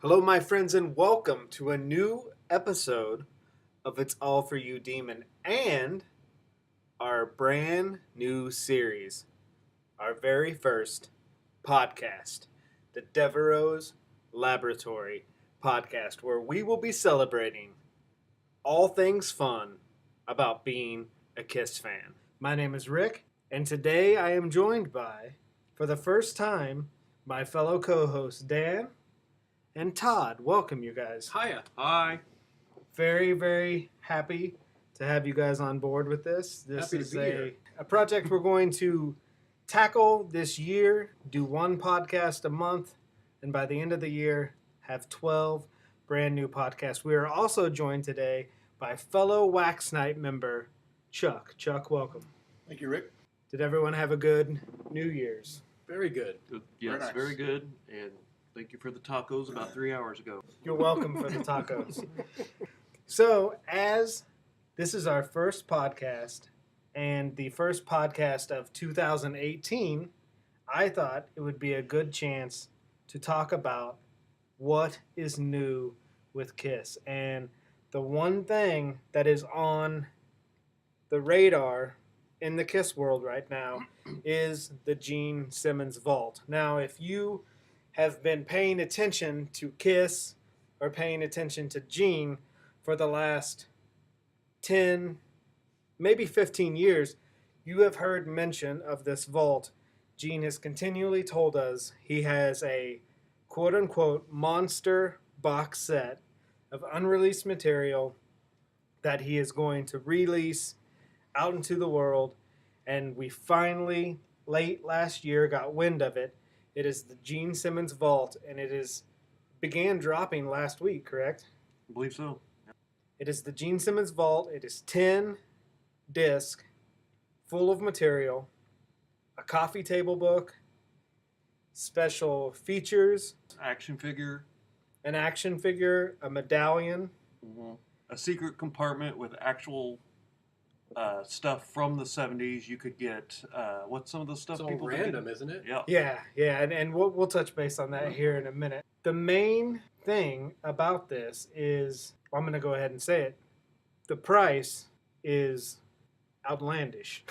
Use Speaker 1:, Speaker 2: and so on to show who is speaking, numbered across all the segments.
Speaker 1: Hello, my friends, and welcome to a new episode of It's All For You, Demon, and our brand new series, our very first podcast, the DEVEREAUX'S Laboratory podcast, where we will be celebrating all things fun about being a KISS fan. My name is Rick, and today I am joined by, for the first time, my fellow co-host Dan and Todd. Welcome, you guys.
Speaker 2: Hiya.
Speaker 3: Hi.
Speaker 1: Very, very happy to have you guys on board with this. This
Speaker 2: Happy to
Speaker 1: is
Speaker 2: be here.
Speaker 1: a project we're going to tackle this year, do one podcast a month, and by the end of the year, have 12 brand new podcasts. We are also joined today by fellow Wax Night member, Chuck. Chuck, welcome.
Speaker 2: Thank you, Rick.
Speaker 1: Did everyone have a good New Year's?
Speaker 2: Very good.
Speaker 3: Yes,
Speaker 2: nice.
Speaker 3: very good. And thank you for the tacos about 3 hours ago.
Speaker 1: You're welcome for the tacos. So, as this is our first podcast and the first podcast of 2018, I thought it would be a good chance to talk about what is new with KISS. And the one thing that is on the radar in the KISS world right now is the GENE Simmons Vault. Now, if you have been paying attention to KISS or paying attention to GENE for the last 10, maybe 15 years, you have heard mention of this vault. GENE has continually told us he has a quote-unquote monster box set of unreleased material that he is going to release out into the world, and we finally, late last year, got wind of it. It is the GENE Simmons Vault, and began dropping last week, correct?
Speaker 3: I believe so.
Speaker 1: It is the GENE Simmons Vault. It is 10 disc, full of material, a coffee table book, special features,
Speaker 3: Action figure,
Speaker 1: an action figure, a medallion.
Speaker 3: a secret compartment with actual stuff from the 70s. You could get, what's some of the stuff
Speaker 2: It's all
Speaker 3: people
Speaker 2: random,
Speaker 3: do?
Speaker 2: isn't it?
Speaker 3: Yeah.
Speaker 1: Yeah, and we'll touch base on that here in a minute. The main thing about this is, I'm going to go ahead and say it, the price is outlandish.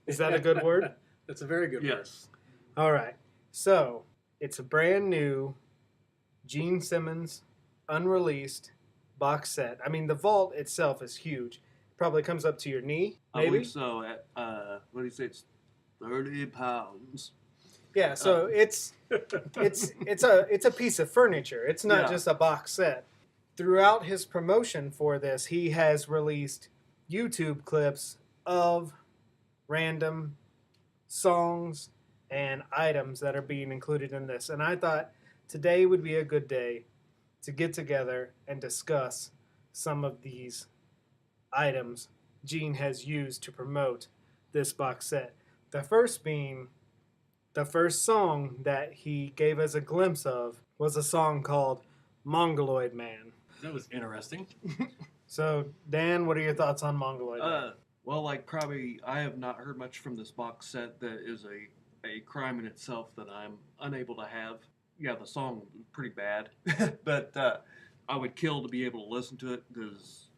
Speaker 1: Is that a good word?
Speaker 2: That's a very good word.
Speaker 3: Yes.
Speaker 1: All right. So, it's a brand new GENE Simmons unreleased box set. I mean, the vault itself is huge. Probably comes up to your knee,
Speaker 3: I
Speaker 1: maybe?
Speaker 3: believe so. At, what do you say? It's 30 pounds.
Speaker 1: Yeah, so it's a piece of furniture. It's not just a box set. Throughout his promotion for this, he has released YouTube clips of random songs and items that are being included in this. And I thought today would be a good day to get together and discuss some of these items GENE has used to promote this box set. The first being, the first song that he gave us a glimpse of was a song called Mongoloid Man.
Speaker 2: That was interesting.
Speaker 1: So, Dan, what are your thoughts on Mongoloid Man?
Speaker 3: Well, like probably I have not heard much from this box set. That is a crime in itself that I'm unable to have. Yeah, the song was pretty bad, but I would kill to be able to listen to it because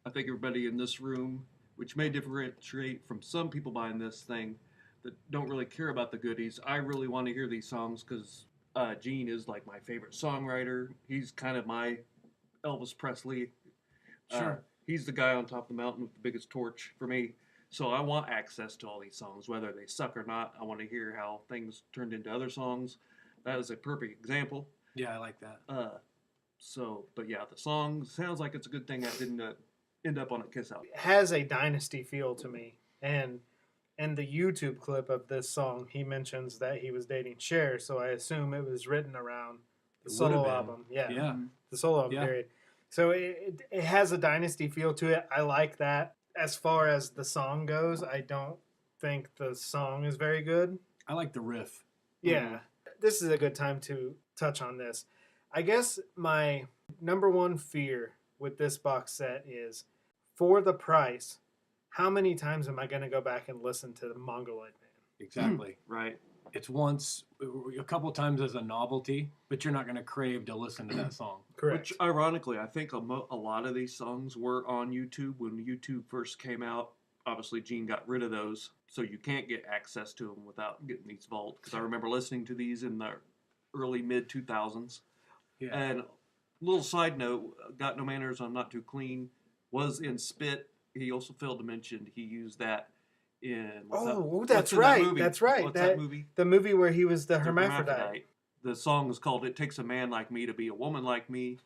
Speaker 3: I think everybody in this room, which may differentiate from some people buying this thing that don't really care about the goodies, I really want to hear these songs because GENE is like my favorite songwriter. He's kind of my Elvis Presley.
Speaker 2: Sure.
Speaker 3: He's the guy on top of the mountain with the biggest torch for me. So I want access to all these songs, whether they suck or not. I want to hear how things turned into other songs. That is a perfect example.
Speaker 2: Yeah, I like that.
Speaker 3: But yeah, the song sounds like it's a good thing that didn't end up on a KISS album.
Speaker 1: It has a dynasty feel to me. And in the YouTube clip of this song, he mentions that he was dating Cher, so I assume it was written around the solo album.
Speaker 2: Yeah.
Speaker 1: The solo album period. So it has a dynasty feel to it. I like that. As far as the song goes, I don't think the song is very good.
Speaker 2: I like the riff.
Speaker 1: Yeah. This is a good time to touch on this. I guess my number one fear with this box set is, for the price, how many times am I going to go back and listen to the Mongoloid Man?
Speaker 2: Exactly.
Speaker 3: Right.
Speaker 4: it's once, a couple times as a novelty, but you're not going to crave to listen to that song.
Speaker 1: Correct.
Speaker 3: Which, ironically, I think a lot of these songs were on YouTube when YouTube first came out. Obviously, Gene got rid of those, so you can't get access to them without getting these Vault. Because I remember listening to these in the early, mid-2000s.
Speaker 4: Yeah.
Speaker 3: And little side note, Got No Manners, I'm Not Too Clean was in Spit. He also failed to mention he used that in...
Speaker 1: That's right. That's right.
Speaker 3: What's that movie?
Speaker 1: The movie where he was the hermaphrodite.
Speaker 3: The song is called "It Takes a Man Like Me to Be a Woman Like Me."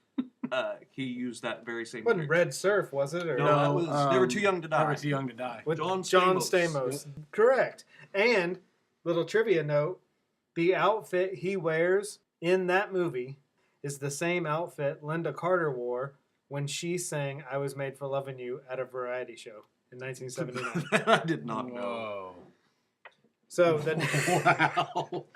Speaker 3: He used that very same.
Speaker 1: Wasn't
Speaker 3: lyric.
Speaker 1: Red Surf, was it? Or
Speaker 3: No, that was They Were Too Young to Die.
Speaker 4: They Were Too Young to Die.
Speaker 1: with
Speaker 3: John
Speaker 1: John
Speaker 3: Stamos.
Speaker 1: Stamos. Correct. And little trivia note: the outfit he wears in that movie is the same outfit Linda Carter wore when she sang "I Was Made for Loving You" at a variety show in 1979.
Speaker 3: I did not know.
Speaker 4: Whoa.
Speaker 1: So
Speaker 4: Wow.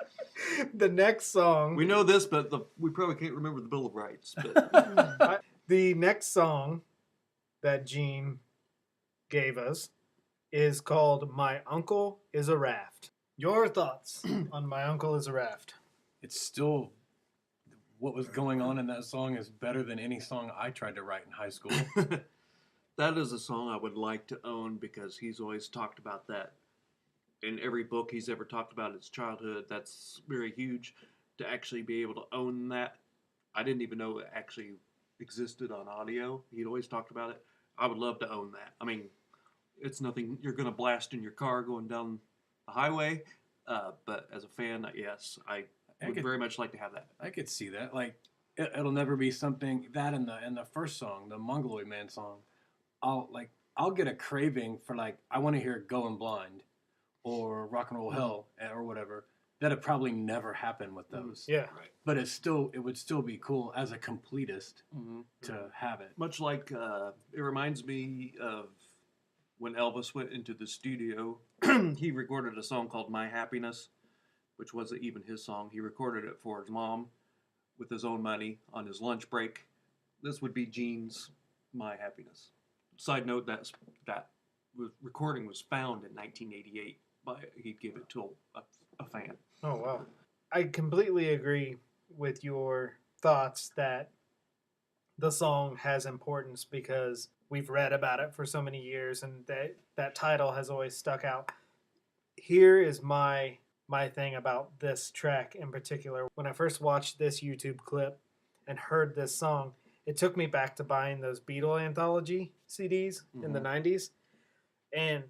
Speaker 1: the next song,
Speaker 3: We know this, but we probably can't remember the Bill of Rights. But
Speaker 1: the next song that Gene gave us is called "My Uncle Is a Raft." Your thoughts on "My Uncle Is a Raft"?
Speaker 4: It's still, what was going on in that song is better than any song I tried to write in high school.
Speaker 3: that is a song I would like to own because he's always talked about that. In every book he's ever talked about his childhood, that's very huge. To actually be able to own that, I didn't even know it actually existed on audio. He'd always talked about it. I would love to own that. I mean, it's nothing you're going to blast in your car going down the highway, but as a fan, yes, I would very much like to have that.
Speaker 4: I could see that. Like, it'll never be something that in the first song, the Mongoloid Man song, I'll get a craving for, like, I want to hear Going Blind or Rock and Roll Hell or whatever. That'd probably never happen with those.
Speaker 1: Yeah.
Speaker 3: Right.
Speaker 4: But it would still be cool as a completist to have it.
Speaker 3: Much like it reminds me of when Elvis went into the studio. He recorded a song called "My Happiness," which wasn't even his song. He recorded it for his mom with his own money on his lunch break. This would be Gene's "My Happiness." Side note: that recording was found in 1988. He'd give it to a fan.
Speaker 1: Oh, wow. I completely agree with your thoughts that the song has importance because we've read about it for so many years and that title has always stuck out. Here is my thing about this track in particular. When I first watched this YouTube clip and heard this song, it took me back to buying those Beatle anthology CDs in the 90s. And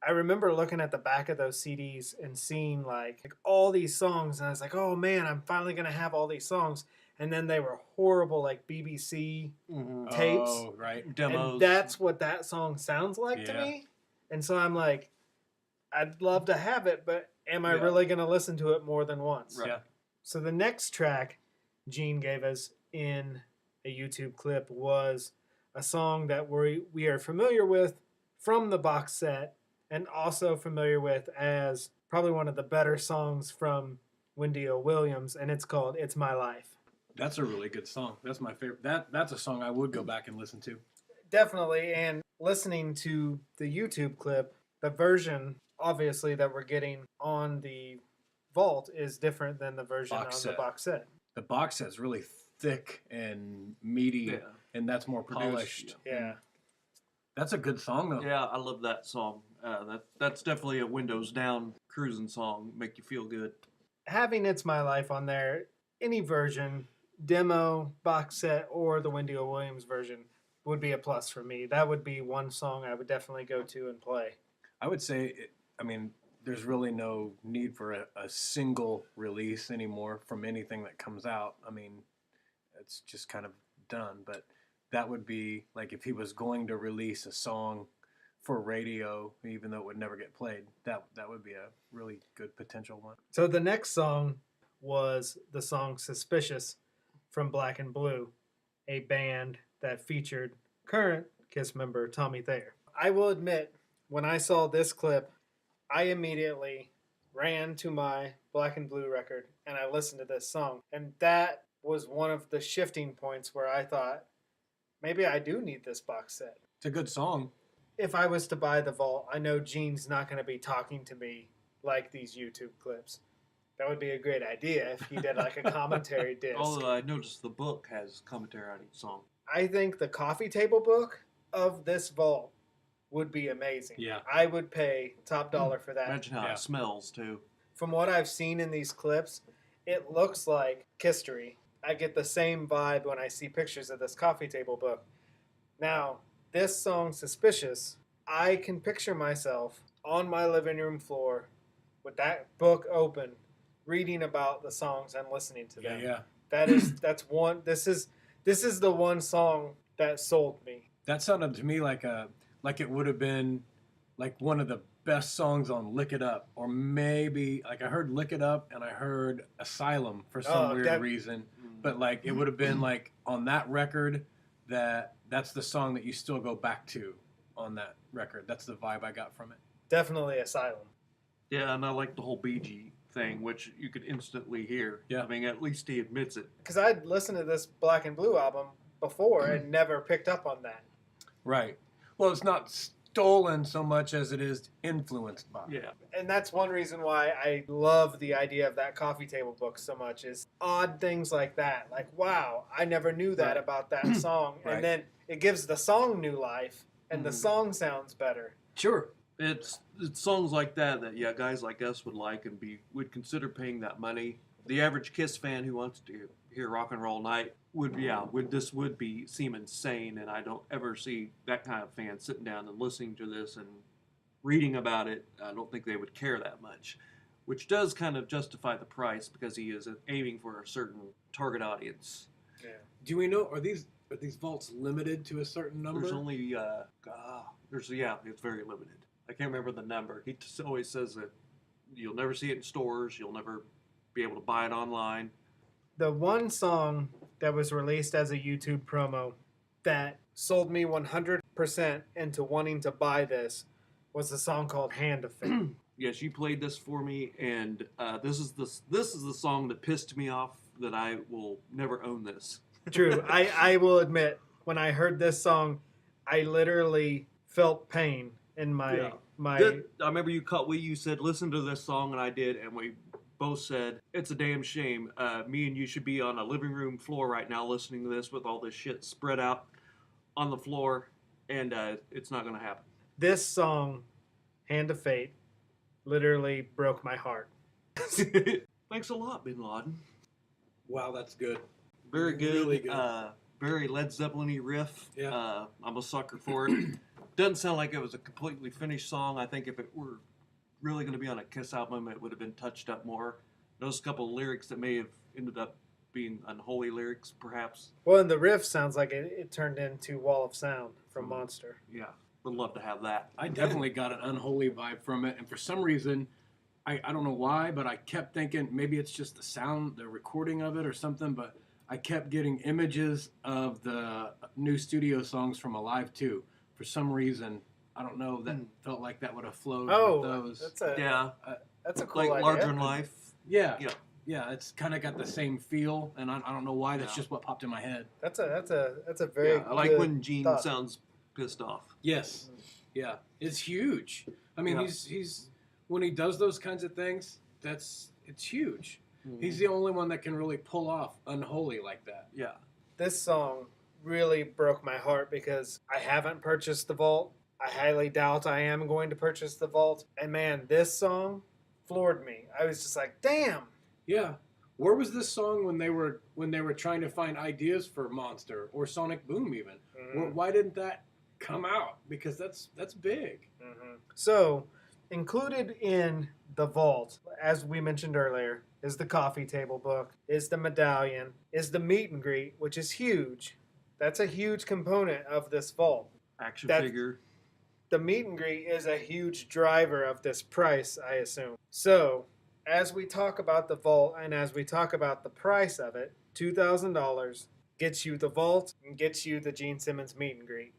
Speaker 1: I remember looking at the back of those CDs and seeing like all these songs, and I was like, "Oh man, I'm finally gonna have all these songs." And then they were horrible, like BBC tapes,
Speaker 4: Oh, right.
Speaker 3: Demos.
Speaker 1: and that's what that song sounds like to
Speaker 4: Yeah.
Speaker 1: me. And so I'm like, I'd love to have it, but am I
Speaker 3: Yeah.
Speaker 1: really gonna listen to it more than once?
Speaker 3: Right.
Speaker 4: Yeah.
Speaker 1: So the next track Gene gave us in a YouTube clip was a song that we are familiar with from the box set, and also familiar with as probably one of the better songs from Wendy O. Williams, and it's called "It's My Life."
Speaker 4: That's a really good song. That's my favorite. That's a song I would go back and listen to.
Speaker 1: Definitely, and listening to the YouTube clip, the version, obviously, that we're getting on the Vault is different than the version on the box set.
Speaker 4: The box set's really thick and meaty, and that's more polished.
Speaker 1: Yeah.
Speaker 4: That's a good song, though.
Speaker 3: Yeah, I love that song. That's definitely a windows down cruising song. Make you feel good.
Speaker 1: Having "It's My Life" on there, any version, demo, box set, or the Wendy O. Williams version, would be a plus for me. That would be one song I would definitely go to and play.
Speaker 4: I would say, there's really no need for a single release anymore from anything that comes out. I mean, it's just kind of done. But that would be, like, if he was going to release a song for radio, even though it would never get played, that would be a really good potential one.
Speaker 1: So the next song was the song "Suspicious" from Black and Blue, a band that featured current KISS member Tommy Thayer. I will admit, when I saw this clip, I immediately ran to my Black and Blue record and I listened to this song. And that was one of the shifting points where I thought, maybe I do need this box set.
Speaker 4: It's a good song.
Speaker 1: If I was to buy the Vault, I know Gene's not going to be talking to me like these YouTube clips. That would be a great idea if he did like a commentary disc.
Speaker 3: Although I noticed the book has commentary on each song.
Speaker 1: I think the coffee table book of this vault would be amazing.
Speaker 4: Yeah.
Speaker 1: I would pay top dollar for that.
Speaker 3: Imagine how it smells too.
Speaker 1: From what I've seen in these clips, it looks like history. I get the same vibe when I see pictures of this coffee table book. Now, this song, Suspicious, I can picture myself on my living room floor with that book open, reading about the songs and listening to them.
Speaker 4: Yeah.
Speaker 1: That's one. This is the one song that sold me.
Speaker 4: That sounded to me like it would have been like one of the best songs on Lick It Up, or maybe like I heard Lick It Up and I heard Asylum for some weird reason, but like it would have been like on that record that's the song that you still go back to on that record. That's the vibe I got from it.
Speaker 1: Definitely Asylum.
Speaker 3: Yeah, and I like the whole BG thing, which you could instantly hear.
Speaker 4: Yeah.
Speaker 3: I mean, at least he admits it.
Speaker 1: Because I'd listened to this Black and Blue album before and never picked up on that.
Speaker 4: Right. Well, it's not stolen so much as it is influenced by.
Speaker 3: Yeah.
Speaker 1: And that's one reason why I love the idea of that coffee table book so much, is odd things like that. Like, wow, I never knew that about that song.
Speaker 4: Right.
Speaker 1: And then it gives the song new life, and the song sounds better.
Speaker 4: Sure.
Speaker 3: It's songs like that guys like us would like and would consider paying that money. The average Kiss fan who wants to hear Rock and Roll Night would seem insane, and I don't ever see that kind of fan sitting down and listening to this and reading about it. I don't think they would care that much, which does kind of justify the price because he is aiming for a certain target audience.
Speaker 1: Yeah.
Speaker 4: Do we know, are these vaults limited to a certain number?
Speaker 3: There's only it's very limited. I can't remember the number. He always says that you'll never see it in stores. You'll never be able to buy it online.
Speaker 1: The one song that was released as a YouTube promo that sold me 100% into wanting to buy this was a song called Hand of Fate.
Speaker 3: Yes, you played this for me, and this is the song that pissed me off that I will never own this.
Speaker 1: True. I will admit, when I heard this song, I literally felt pain in my...
Speaker 3: I remember you said, listen to this song, and I did, and we both said, it's a damn shame. Me and you should be on a living room floor right now listening to this with all this shit spread out on the floor, and it's not going to happen.
Speaker 1: This song, Hand of Fate, literally broke my heart.
Speaker 3: Thanks a lot, Bin Laden.
Speaker 4: Wow, that's good.
Speaker 3: Very good.
Speaker 4: Really good.
Speaker 3: Very Led Zeppelin-y riff.
Speaker 4: Yeah.
Speaker 3: I'm a sucker for it. Doesn't sound like it was a completely finished song. I think if it were really going to be on a Kiss album, it would have been touched up more. There's a couple of lyrics that may have ended up being unholy lyrics, perhaps.
Speaker 1: Well, and the riff sounds like it turned into Wall of Sound from Monster.
Speaker 3: Yeah, would love to have that.
Speaker 4: I definitely got an unholy vibe from it, and for some reason, I don't know why, but I kept thinking maybe it's just the sound, the recording of it or something, but I kept getting images of the new studio songs from Alive 2. For some reason, I don't know, that felt like that would have flowed with those.
Speaker 1: That's a cool
Speaker 3: like
Speaker 1: idea.
Speaker 3: Larger in Life.
Speaker 4: Yeah.
Speaker 3: Yeah.
Speaker 4: Yeah, it's kind of got the same feel, and I don't know why. That's just what popped in my head.
Speaker 1: That's a very
Speaker 3: I like
Speaker 1: good
Speaker 3: when Gene
Speaker 1: thought.
Speaker 3: sounds pissed off.
Speaker 4: Yes. Yeah, it's huge. I mean, he's when he does those kinds of things, it's huge. He's the only one that can really pull off Unholy like that.
Speaker 3: Yeah.
Speaker 1: This song really broke my heart because I haven't purchased the Vault. I highly doubt I am going to purchase the Vault. And man, this song floored me. I was just like, damn.
Speaker 4: Yeah. Where was this song when they were trying to find ideas for Monster or Sonic Boom even? Why didn't that come out? Because that's big.
Speaker 1: So, included in the Vault, as we mentioned earlier, is the coffee table book, is the medallion, is the meet and greet, which is huge. That's a huge component of this Vault.
Speaker 3: Action figure.
Speaker 1: The meet and greet is a huge driver of this price, I assume. So, as we talk about the Vault and as we talk about the price of it, $2,000 gets you the Vault and gets you the Gene Simmons meet and greet.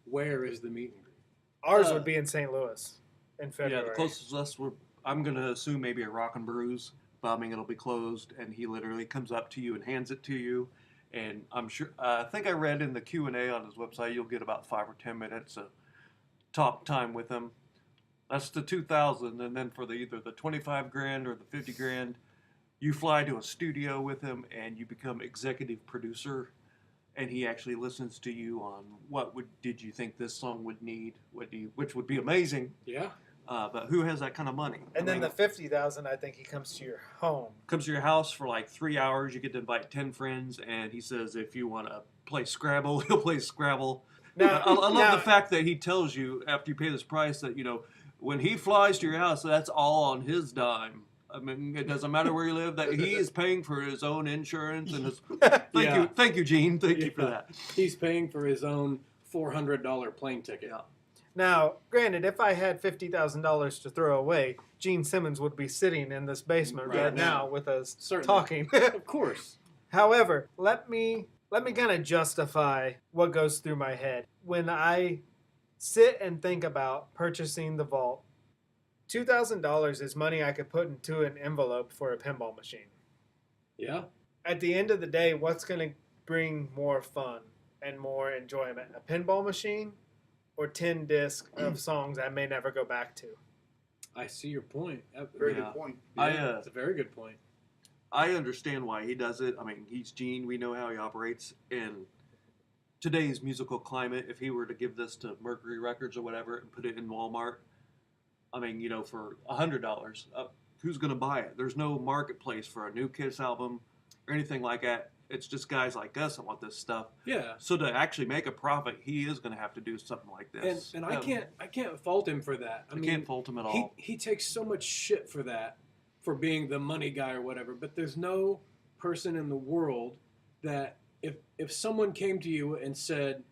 Speaker 4: Where is the meet and greet?
Speaker 1: Ours would be in St. Louis in February.
Speaker 3: Yeah, the closest to us, I'm going to assume maybe a Rock and Brews. Bombing, it'll be closed, and he literally comes up to you and hands it to you. And I'm sure, I think I read in the Q&A on his website, you'll get about 5 or 10 minutes of talk time with him. That's the $2,000, and then for either the $25,000 or the $50,000, you fly to a studio with him and you become executive producer, and he actually listens to you on did you think this song would need, which would be amazing.
Speaker 2: Yeah.
Speaker 3: But who has that kind of money?
Speaker 1: And then the 50,000, I think he comes to your home.
Speaker 3: Comes to your house for like 3 hours. You get to invite 10 friends, and he says if you want to play Scrabble, he'll play Scrabble.
Speaker 1: Now,
Speaker 3: I love the fact that he tells you after you pay this price that when he flies to your house, that's all on his dime. I mean, it doesn't matter where you live; that he is paying for his own insurance and his. Thank you, Gene. Thank you for that.
Speaker 2: He's paying for his own $400 plane ticket.
Speaker 3: Yeah.
Speaker 1: Now, granted, if I had $50,000 to throw away, Gene Simmons would be sitting in this basement right now with us
Speaker 2: Certainly.
Speaker 1: talking.
Speaker 2: Of course.
Speaker 1: However, let me kind of justify what goes through my head when I sit and think about purchasing the vault. $2,000 is money I could put into an envelope for a pinball machine.
Speaker 2: Yeah.
Speaker 1: At the end of the day, what's going to bring more fun and more enjoyment? A pinball machine or 10 discs of songs I may never go back to?
Speaker 2: I see your point.
Speaker 5: Very good point.
Speaker 2: That's a very good point.
Speaker 3: I understand why he does it. I mean, he's Gene. We know how he operates. In today's musical climate, if he were to give this to Mercury Records or whatever and put it in Walmart, I mean, for $100, who's going to buy it? There's no marketplace for a new Kiss album or anything like that. It's just guys like us that want this stuff.
Speaker 2: Yeah.
Speaker 3: So to actually make a profit, he is going to have to do something like this.
Speaker 2: And I can't fault him for that. I mean,
Speaker 3: can't fault him at all.
Speaker 2: He takes so much shit for that, for being the money guy or whatever. But there's no person in the world that if someone came to you and said,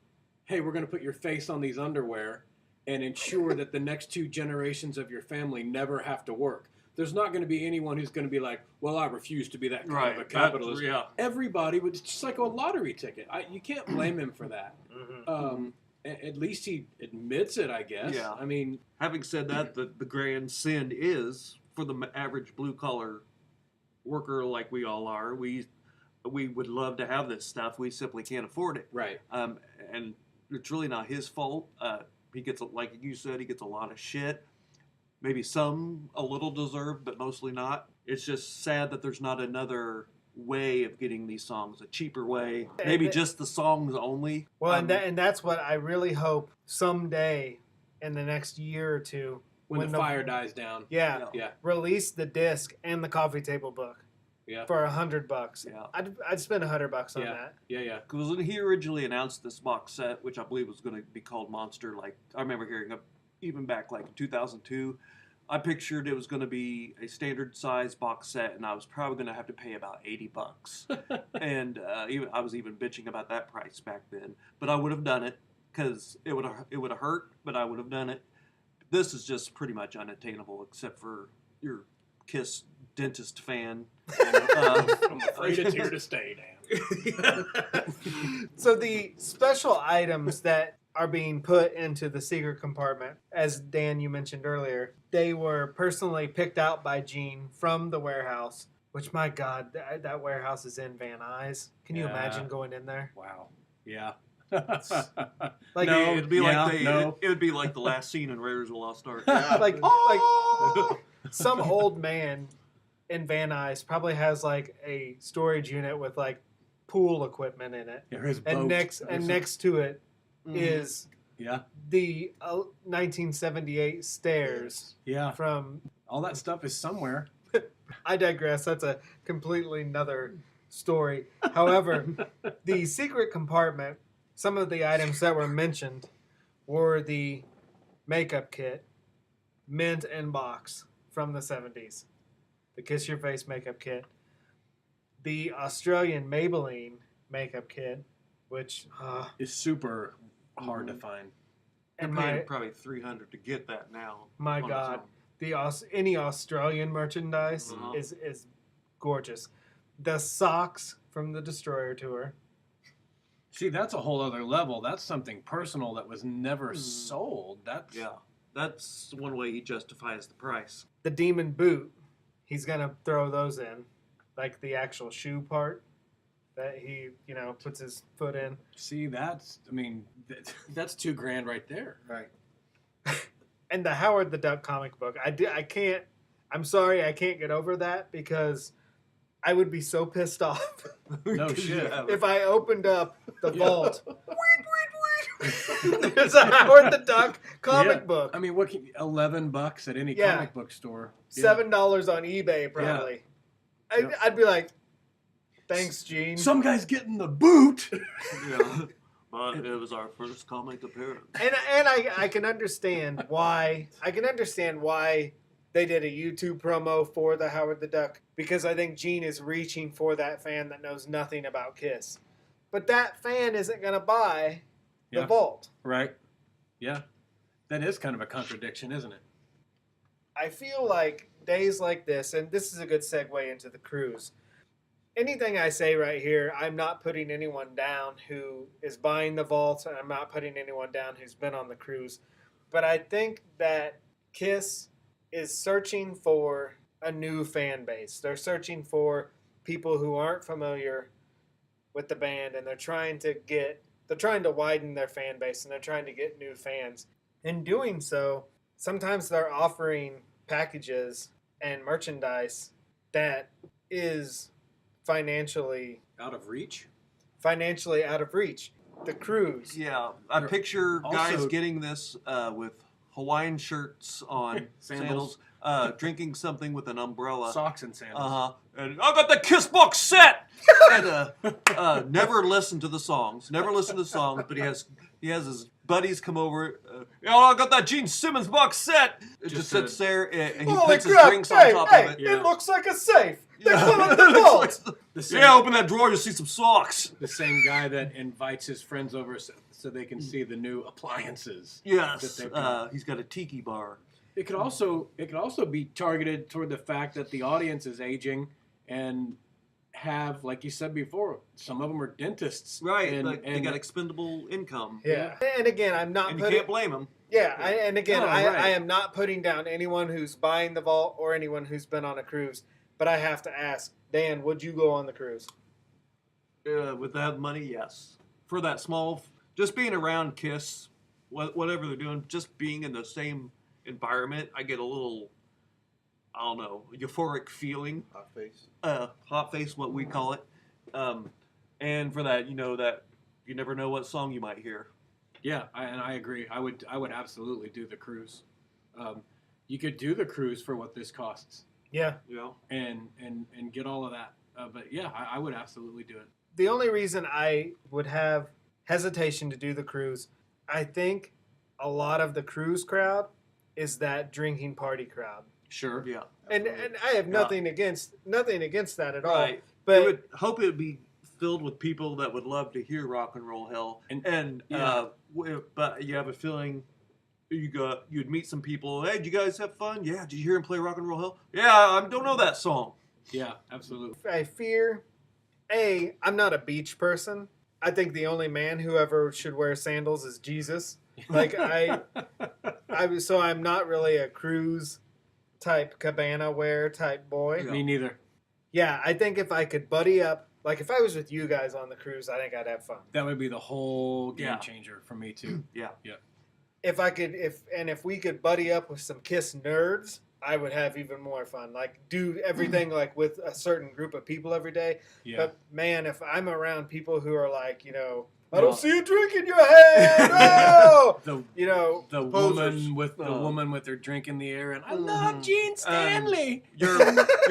Speaker 2: "Hey, we're going to put your face on these underwear and ensure that the next 2 generations of your family never have to work," there's not going to be anyone who's going to be like, "Well, I refuse to be that kind of a capitalist."
Speaker 3: Yeah.
Speaker 2: Everybody would. It's just like a lottery ticket. You can't blame him for that.
Speaker 1: Mm-hmm.
Speaker 2: At least he admits it, I guess.
Speaker 3: Yeah.
Speaker 2: I mean,
Speaker 3: Having said that, the grand sin is for the average blue collar worker like we all are. We would love to have this stuff. We simply can't afford it.
Speaker 2: right.
Speaker 3: And it's really not his fault. He gets, like you said, he gets a lot of shit. Maybe some a little deserved, but mostly not. It's just sad that there's not another way of getting these songs, a cheaper way. Maybe just the songs only.
Speaker 1: Well, and that's what I really hope someday in the next year or two.
Speaker 2: When the fire dies down.
Speaker 1: Yeah.
Speaker 2: Yeah.
Speaker 1: Release the disc and the coffee table book
Speaker 2: Yeah.
Speaker 1: for $100.
Speaker 3: Yeah.
Speaker 1: I'd spend $100 on
Speaker 2: Yeah.
Speaker 1: that.
Speaker 2: Yeah.
Speaker 3: Because when he originally announced this box set, which I believe was going to be called Monster, like I remember hearing even back like in 2002, I pictured it was going to be a standard size box set, and I was probably going to have to pay about $80. And I was even bitching about that price back then, but I would have done it because it would have hurt, but I would have done it. This is just pretty much unattainable, except for your Kiss dentist fan.
Speaker 2: I'm afraid it's here to stay, Dan.
Speaker 1: So the special items that are being put into the secret compartment, as Dan, you mentioned earlier, they were personally picked out by Gene from the warehouse, which, my God, that warehouse is in Van Nuys. Can you
Speaker 4: Yeah.
Speaker 1: imagine going in there?
Speaker 4: Wow. Yeah.
Speaker 1: Like,
Speaker 4: No.
Speaker 3: It'd be
Speaker 4: Yeah,
Speaker 3: like
Speaker 4: no.
Speaker 3: it would be like the last scene in Raiders of the Lost Ark.
Speaker 1: like some old man in Van Nuys probably has like a storage unit with like pool equipment in it,
Speaker 4: Yeah, his
Speaker 1: and
Speaker 4: boat.
Speaker 1: next to it is
Speaker 4: Yeah.
Speaker 1: the 1978 stairs
Speaker 4: Yeah.
Speaker 1: from.
Speaker 4: All that stuff is somewhere.
Speaker 1: I digress. That's a completely another story. However, the secret compartment, some of the items that were mentioned were the makeup kit, mint and box from the 70s, the Kiss Your Face makeup kit, the Australian Maybelline makeup kit, which
Speaker 4: It's super hard to find.
Speaker 3: You're
Speaker 1: and
Speaker 3: paying
Speaker 1: my
Speaker 3: probably $300 to get that now.
Speaker 1: my
Speaker 3: on its
Speaker 1: God,
Speaker 3: own.
Speaker 1: any Australian merchandise
Speaker 3: Mhm.
Speaker 1: is gorgeous. The socks from the Destroyer tour.
Speaker 4: See, that's a whole other level. That's something personal that was never sold. That's
Speaker 3: Yeah, that's one way he justifies the price.
Speaker 1: The Demon Boot, he's gonna throw those in, like the actual shoe part that he, puts his foot in.
Speaker 4: See, that's
Speaker 2: That's $2,000 right there.
Speaker 5: Right.
Speaker 1: And the Howard the Duck comic book, I'm sorry, I can't get over that because I would be so pissed off
Speaker 4: No shit.
Speaker 1: if I opened up the vault. There's a Howard the Duck comic book.
Speaker 4: I mean, what can $11 at any
Speaker 1: Yeah.
Speaker 4: comic book store?
Speaker 1: $7 on eBay, probably.
Speaker 4: Yeah.
Speaker 1: I'd be like, thanks, Gene.
Speaker 4: Some guy's getting the boot.
Speaker 3: Yeah. But it was our first comic appearance.
Speaker 1: And I can understand why. I can understand why they did a YouTube promo for the Howard the Duck, because I think Gene is reaching for that fan that knows nothing about Kiss. But that fan isn't going to buy the
Speaker 4: Yeah.
Speaker 1: vault.
Speaker 4: Right. Yeah. That is kind of a contradiction, isn't it?
Speaker 1: I feel like days like this, and this is a good segue into the cruise. Anything I say right here, I'm not putting anyone down who is buying the vault, and I'm not putting anyone down who's been on the cruise. But I think that Kiss is searching for a new fan base. They're searching for people who aren't familiar with the band, and they're trying to widen their fan base, and they're trying to get new fans. In doing so, sometimes they're offering packages and merchandise that is financially
Speaker 4: Out of reach.
Speaker 1: out of reach. The cruise.
Speaker 3: Yeah, I
Speaker 4: They're
Speaker 3: picture guys
Speaker 4: also-
Speaker 3: getting this with Hawaiian shirts on,
Speaker 4: Sandals.
Speaker 3: drinking something with an umbrella.
Speaker 4: Socks and sandals.
Speaker 3: And I got the Kiss box set. And never listened to the songs. Never listened to the songs. But he has his buddies come over. I got that Gene Simmons box set. It just sits there and he
Speaker 1: Holy
Speaker 3: puts his
Speaker 1: crap,
Speaker 3: drinks on top of it.
Speaker 4: Yeah.
Speaker 1: It looks like a safe. They
Speaker 3: Yeah.
Speaker 1: put up the vault.
Speaker 4: The same,
Speaker 3: Yeah, open that drawer, you'll see some socks.
Speaker 4: the same guy that invites his friends over so they can see the new appliances.
Speaker 3: Yes,
Speaker 4: that they've got.
Speaker 3: he's got a tiki bar.
Speaker 4: It could also be targeted toward the fact that the audience is aging and have, like you said before, some of them are dentists.
Speaker 3: Right,
Speaker 4: And,
Speaker 3: like they got expendable income.
Speaker 1: Yeah. And again, I'm not
Speaker 3: And you
Speaker 1: putting...
Speaker 3: can't blame him.
Speaker 1: Yeah,
Speaker 4: No, right.
Speaker 1: I am not putting down anyone who's buying the vault or anyone who's been on a cruise. But I have to ask, Dan, would you go on the cruise?
Speaker 3: With that money, yes. For that small, just being around Kiss, whatever they're doing, just being in the same environment, I get a little, I don't know, euphoric feeling.
Speaker 5: Hot face.
Speaker 3: Hot face, what we call it. And for that, that you never know what song you might hear.
Speaker 4: Yeah, I agree. I would absolutely do the cruise. You could do the cruise for what this costs,
Speaker 1: Yeah.
Speaker 4: and get all of that. But yeah, I would absolutely do it.
Speaker 1: The only reason I would have hesitation to do the cruise, I think a lot of the cruise crowd is that drinking party crowd.
Speaker 4: Sure.
Speaker 3: Yeah.
Speaker 1: And I have nothing against that at all.
Speaker 3: Right.
Speaker 1: But
Speaker 3: I would hope it would be filled with people that would love to hear Rock and Roll Hell. And
Speaker 4: Yeah.
Speaker 3: but you have a feeling you'd meet some people. Hey, did you guys have fun? Yeah. Did you hear him play Rock and Roll Hell? Yeah. I don't know that song.
Speaker 4: Yeah, absolutely.
Speaker 1: I fear, I'm not a beach person. I think the only man who ever should wear sandals is Jesus. Like so I'm not really a cruise type cabana wear type boy.
Speaker 3: Yeah.
Speaker 4: Me neither.
Speaker 1: Yeah, I think if I could buddy up, like if I was with you guys on the cruise, I think I'd have fun.
Speaker 4: That would be the whole game
Speaker 3: Yeah.
Speaker 4: changer for me too.
Speaker 3: Yeah.
Speaker 1: If we could buddy up with some Kiss nerds, I would have even more fun. Like do everything like with a certain group of people every day.
Speaker 4: Yeah.
Speaker 1: But man, if I'm around people who are like, I don't see a drink in your hand. No!
Speaker 4: The
Speaker 1: The
Speaker 4: woman with
Speaker 3: Oh.
Speaker 4: woman with her drink in the air, and I
Speaker 3: Mhm.
Speaker 4: love Gene Stanley.
Speaker 3: You're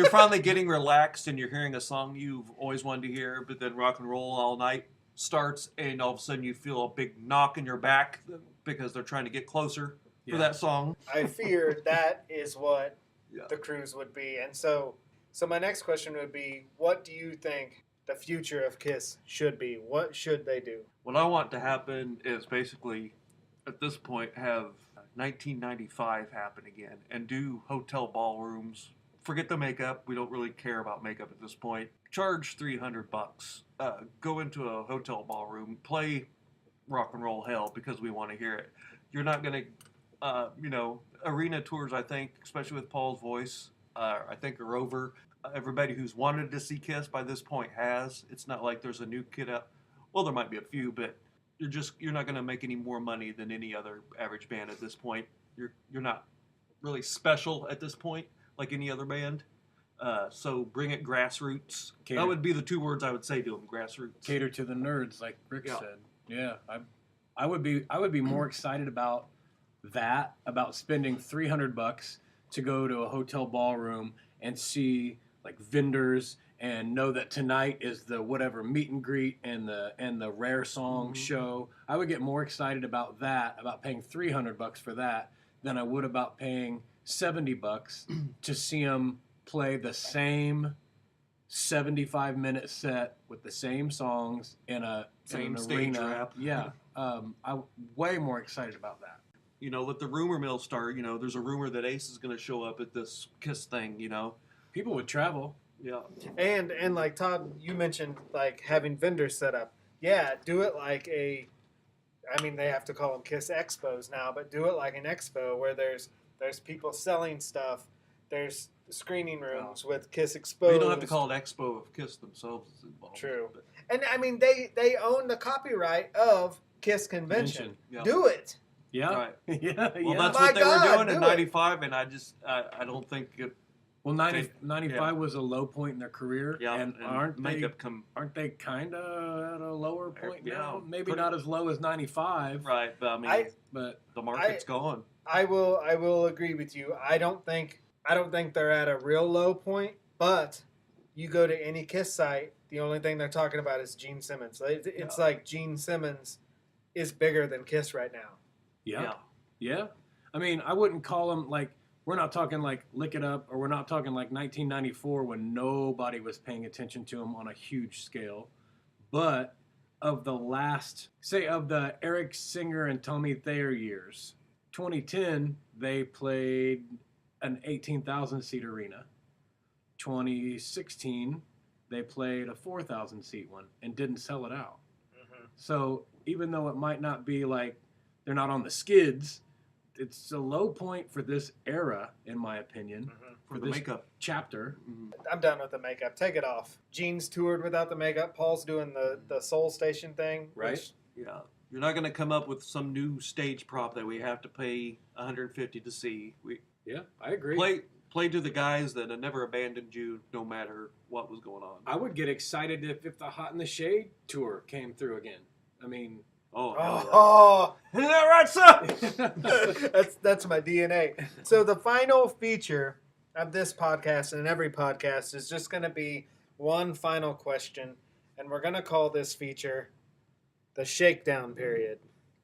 Speaker 3: finally getting relaxed and you're hearing a song you've always wanted to hear, but then Rock and Roll All Night starts and all of a sudden you feel a big knock in your back because they're trying to get closer
Speaker 4: Yeah.
Speaker 3: for that song.
Speaker 1: I fear that is what
Speaker 3: Yeah.
Speaker 1: the cruise would be. And so my next question would be, what do you think the future of Kiss should be? What should they do?
Speaker 3: What I want to happen is basically, at this point, have 1995 happen again and do hotel ballrooms. Forget the makeup. We don't really care about makeup at this point. Charge $300. Go into a hotel ballroom, play Rock and Roll Hell because we want to hear it. You're not going to, arena tours, I think, especially with Paul's voice, I think are over. Everybody who's wanted to see Kiss by this point has. It's not like there's a new kid out. Well, there might be a few, but you're not going to make any more money than any other average band at this point. You're not really special at this point, like any other band. So bring it grassroots.
Speaker 4: Cater.
Speaker 3: That would be the 2 words I would say to them, grassroots.
Speaker 4: Cater to the nerds, like Rick
Speaker 3: Yeah.
Speaker 4: said. Yeah, I would be more excited about that, about spending $300 to go to a hotel ballroom and see like vendors and know that tonight is the whatever meet and greet and the rare song show. I would get more excited about that, about paying $300 for that, than I would about paying $70 to see them play the same 75-minute set with the same songs in an
Speaker 3: stage
Speaker 4: arena.
Speaker 3: rap.
Speaker 4: Yeah, I'm way more excited about that.
Speaker 3: You know, let the rumor mill start. You know, there's a rumor that Ace is going to show up at this Kiss thing, you know.
Speaker 4: People would travel.
Speaker 3: Yeah.
Speaker 1: And like Todd, you mentioned like having vendors set up. Yeah, do it like I mean, they have to call them Kiss Expos now, but do it like an expo where there's people selling stuff. There's screening rooms with Kiss Exposed.
Speaker 3: But you don't have to call it Expo if Kiss themselves is involved.
Speaker 1: True.
Speaker 3: But,
Speaker 1: And I mean, they own the copyright of Kiss Convention.
Speaker 3: Yeah.
Speaker 1: Do it.
Speaker 4: Yeah,
Speaker 3: Right.
Speaker 4: yeah,
Speaker 3: well,
Speaker 4: yeah.
Speaker 3: that's
Speaker 1: My
Speaker 3: what they
Speaker 1: God,
Speaker 3: were doing in
Speaker 1: do it.
Speaker 3: '95, and I don't think it.
Speaker 4: Well, 95 was a low point in their career,
Speaker 3: Yeah,
Speaker 4: and aren't
Speaker 3: makeup
Speaker 4: they kind of at a lower point
Speaker 3: Yeah,
Speaker 4: now? Maybe
Speaker 3: pretty-
Speaker 4: not as low as 95,
Speaker 3: Right, but I mean,
Speaker 4: but
Speaker 3: the market's gone.
Speaker 1: I will agree with you. I don't think they're at a real low point, but you go to any Kiss site, the only thing they're talking about is Gene Simmons. It's like Gene Simmons is bigger than Kiss right now.
Speaker 4: yeah. I mean, I wouldn't call them like, we're not talking like Lick It Up, or we're not talking like 1994 when nobody was paying attention to them on a huge scale. But of the Eric Singer and Tommy Thayer years, 2010, they played an 18,000 seat arena. 2016, they played a 4,000 seat one and didn't sell it out.
Speaker 1: Mm-hmm.
Speaker 4: So even though it might not be like they're not on the skids, it's a low point for this era, in my opinion,
Speaker 3: For the
Speaker 4: this
Speaker 3: makeup.
Speaker 4: chapter.
Speaker 1: I'm done with the makeup. Take it off. Gene's toured without the makeup. Paul's doing the Soul Station thing.
Speaker 4: Right.
Speaker 1: which-
Speaker 3: Yeah. You're not going to come up with some new stage prop that we have to pay $150 to see. We
Speaker 4: Yeah, I agree.
Speaker 3: play to the guys that have never abandoned you, no matter what was going on.
Speaker 4: I would get excited if the Hot in the Shade tour came through again. I mean,
Speaker 1: Oh,
Speaker 3: isn't that right, son?
Speaker 1: that's my DNA. So the final feature of this podcast and every podcast is just going to be one final question, and we're going to call this feature the Shakedown Period.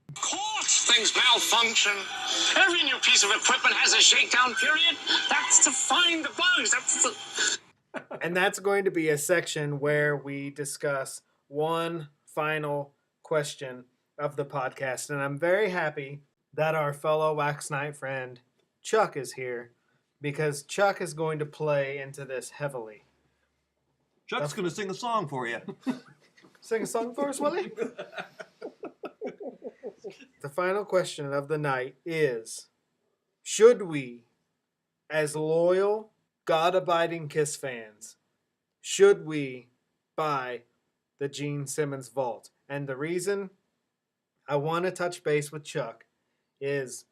Speaker 5: Of course things malfunction. Every new piece of equipment has a shakedown period. That's to find the bugs.
Speaker 1: And that's going to be a section where we discuss one final question of the podcast. And I'm very happy that our fellow Wax Night friend Chuck is here, because Chuck is going to play into this heavily.
Speaker 3: Chuck's going to sing a song for you.
Speaker 1: Sing a song for us, Willie? The final question of the night is, should we, as loyal, God-abiding Kiss fans, should we buy the Gene Simmons Vault? And the reason I want to touch base with Chuck is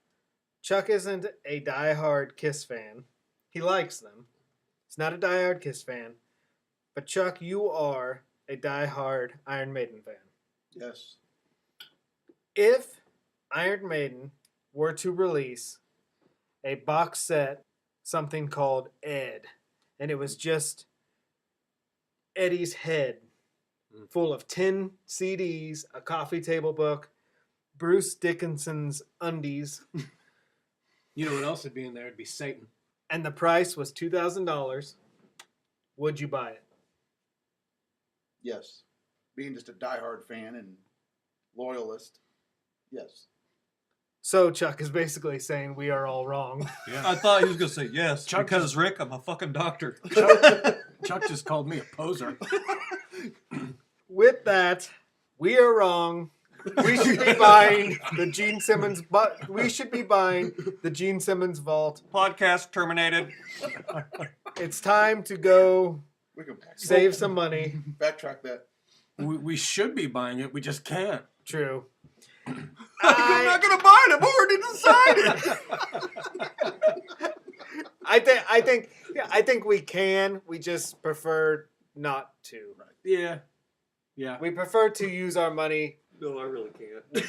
Speaker 1: Chuck isn't a diehard Kiss fan. He likes them. He's not a diehard Kiss fan. But Chuck, you are a diehard Iron Maiden fan.
Speaker 6: Yes.
Speaker 1: If Iron Maiden were to release a box set, something called Ed, and it was just Eddie's head full of 10 CDs, a coffee table book, Bruce Dickinson's undies,
Speaker 4: you know what else would be in there? It'd be Satan.
Speaker 1: and the price was $2,000, would you buy it?
Speaker 6: Yes. Being just a diehard fan and loyalist. Yes.
Speaker 1: So Chuck is basically saying we are all wrong.
Speaker 3: I thought he was going to say yes,
Speaker 4: Chuck
Speaker 3: because Rick, I'm a fucking doctor.
Speaker 4: Chuck just called me a poser.
Speaker 1: With that, we are wrong. We should be buying the Gene Simmons, but we should be buying the Gene Simmons Vault.
Speaker 3: Podcast terminated.
Speaker 1: It's time to go
Speaker 6: We can
Speaker 1: save some money.
Speaker 6: backtrack that.
Speaker 4: We should be buying it. We just can't.
Speaker 1: True.
Speaker 3: I'm not going to buy it. I've already decided.
Speaker 1: I think Yeah, I think we can. We just prefer not to.
Speaker 2: Yeah. Yeah.
Speaker 1: We prefer to use our money.
Speaker 3: No, I really can't.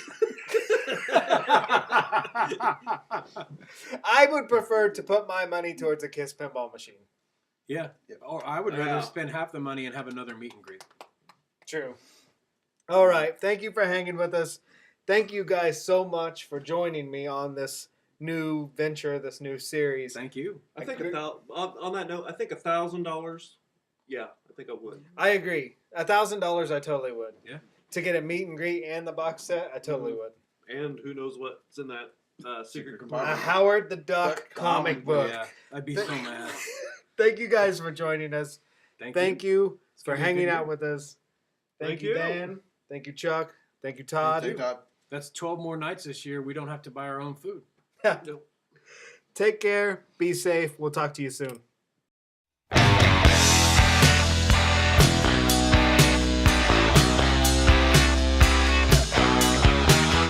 Speaker 1: I would prefer to put my money towards a Kiss pinball machine.
Speaker 2: Yeah.
Speaker 6: Yeah.
Speaker 2: Or I would
Speaker 3: Yeah.
Speaker 2: rather spend half the money and have another meet and greet.
Speaker 1: True. All right. Thank you for hanging with us. Thank you guys so much for joining me on this new venture, this new series.
Speaker 2: Thank you.
Speaker 3: I think on that note, I think $1,000. Yeah, I think I would.
Speaker 1: I agree. $1,000, I totally would.
Speaker 2: Yeah.
Speaker 1: To get a meet and greet and the box set, I totally would.
Speaker 3: And who knows what's in that secret
Speaker 1: A
Speaker 3: compartment?
Speaker 1: Howard the Duck
Speaker 6: Duck
Speaker 1: comic
Speaker 6: comic
Speaker 1: book.
Speaker 2: Yeah. I'd be so mad.
Speaker 1: Thank you guys for joining us. Thank you for
Speaker 2: gonna be a
Speaker 1: hanging
Speaker 2: good
Speaker 1: out
Speaker 2: year.
Speaker 1: with us. Thank
Speaker 3: Thank
Speaker 1: you,
Speaker 3: you.
Speaker 1: Dan. Thank you, Chuck. Thank you, Todd.
Speaker 6: Thank you, Todd.
Speaker 2: That's 12 more nights this year. We don't have to buy our own food.
Speaker 1: Take care. Be safe. We'll talk to you soon.